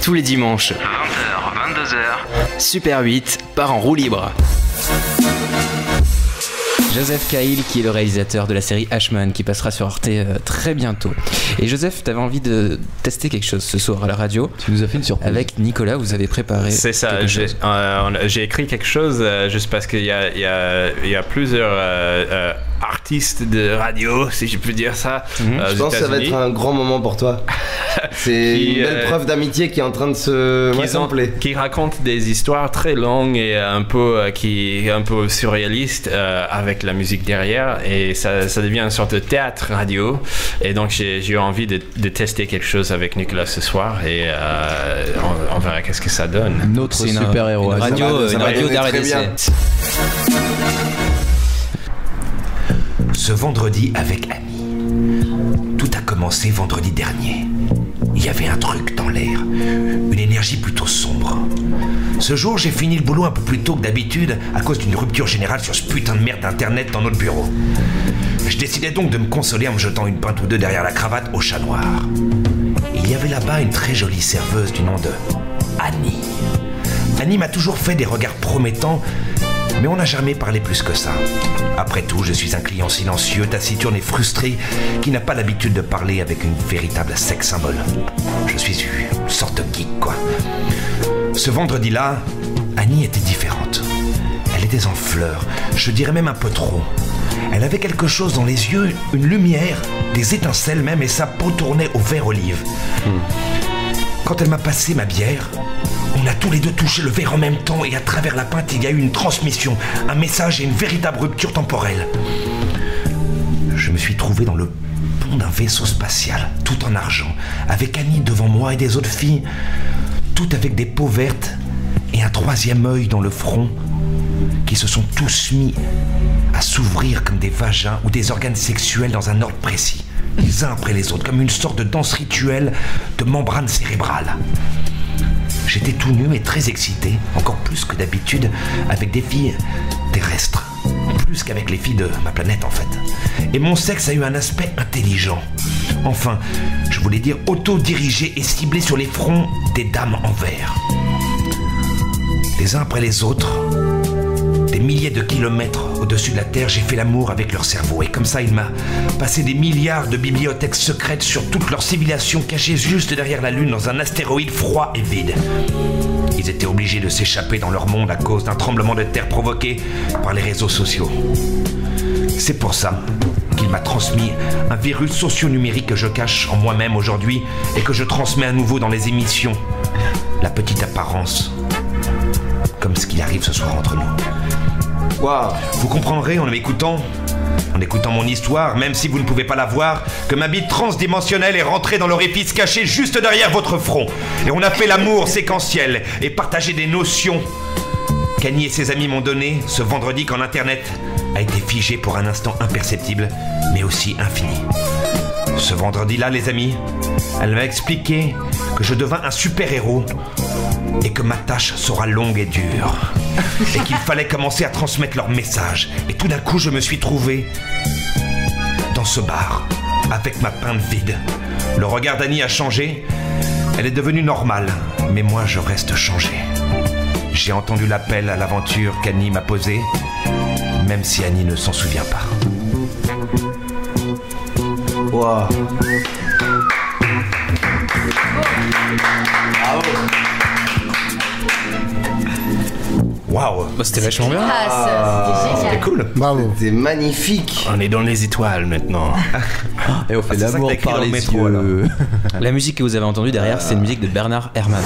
tous les dimanches. 20h, 22h. Super 8 part en roue libre. Joseph Cahill, qui est le réalisateur de la série Ashman, qui passera sur Arte très bientôt. Et Joseph, tu avais envie de tester quelque chose ce soir à la radio. Tu nous as fait une surprise. Avec Nicolas, vous avez préparé. C'est ça, j'ai écrit quelque chose juste parce qu'il y a plusieurs artistes de radio, si je peux dire ça. Je pense que ça va être un grand moment pour toi. C'est une belle preuve d'amitié qui est en train de se sampler. Qui raconte des histoires très longues et un peu surréalistes avec la musique derrière, et ça devient une sorte de théâtre radio. Et donc j'ai eu envie de tester quelque chose avec Nicolas ce soir, et on verra qu'est-ce que ça donne. Notre super-héros. Une radio d'arrêt d'essai. Ce vendredi avec Annie. Tout a commencé vendredi dernier. Il y avait un truc dans l'air, une énergie plutôt sombre. Ce jour, j'ai fini le boulot un peu plus tôt que d'habitude à cause d'une rupture générale sur ce putain de merde d'internet dans notre bureau. Je décidais donc de me consoler en me jetant une pinte ou deux derrière la cravate au chat noir. Il y avait là-bas une très jolie serveuse du nom de Annie. Annie m'a toujours fait des regards promettants, mais on n'a jamais parlé plus que ça. Après tout, je suis un client silencieux, taciturne et frustré qui n'a pas l'habitude de parler avec une véritable sex symbole. Je suis une sorte de geek, quoi. Ce vendredi-là, Annie était différente. Elle était en fleurs, je dirais même un peu trop. Elle avait quelque chose dans les yeux, une lumière, des étincelles même, et sa peau tournait au vert olive. Quand elle m'a passé ma bière, on a tous les deux touché le verre en même temps, et à travers la pinte, il y a eu une transmission, un message et une véritable rupture temporelle. Je me suis trouvé dans le pont d'un vaisseau spatial, tout en argent, avec Annie devant moi et des autres filles, toutes avec des peaux vertes et un troisième œil dans le front, qui se sont tous mis à s'ouvrir comme des vagins ou des organes sexuels dans un ordre précis, les uns après les autres, comme une sorte de danse rituelle de membrane cérébrale. J'étais tout nu et très excité, encore plus que d'habitude, avec des filles terrestres, plus qu'avec les filles de ma planète en fait. Et mon sexe a eu un aspect intelligent. Enfin, je voulais dire auto-dirigé et ciblé sur les fronts des dames en vert. Les uns après les autres, des milliers de kilomètres au-dessus de la Terre, j'ai fait l'amour avec leur cerveau. Et comme ça, il m'a passé des milliards de bibliothèques secrètes sur toute leur civilisation cachée juste derrière la Lune dans un astéroïde froid et vide. Ils étaient obligés de s'échapper dans leur monde à cause d'un tremblement de terre provoqué par les réseaux sociaux. C'est pour ça qu'il m'a transmis un virus socio-numérique que je cache en moi-même aujourd'hui et que je transmets à nouveau dans les émissions. La petite apparence, comme ce qu'il arrive ce soir entre nous. Wow. Vous comprendrez en m'écoutant, mon histoire, même si vous ne pouvez pas la voir, que ma bite transdimensionnelle est rentrée dans l'orifice caché juste derrière votre front. Et on a fait l'amour séquentiel et partagé des notions qu'Annie et ses amis m'ont données ce vendredi quand l'internet a été figé pour un instant imperceptible, mais aussi infini. Ce vendredi-là, les amis, elle m'a expliqué que je devins un super-héros et que ma tâche sera longue et dure. Et qu'il fallait commencer à transmettre leur message. Et tout d'un coup, je me suis trouvé dans ce bar, avec ma pinte vide. Le regard d'Annie a changé. Elle est devenue normale, mais moi, je reste changé. J'ai entendu l'appel à l'aventure qu'Annie m'a posé, même si Annie ne s'en souvient pas. Wow. Bravo. Waouh, c'était vachement bien. C'était génial. c'est cool. Bravo. C'était magnifique. On est dans les étoiles maintenant. Et on fait c'est ça que l'amour t'as écrit par dans le les métro, yeux. La musique que vous avez entendue derrière, c'est une musique de Bernard Herrmann.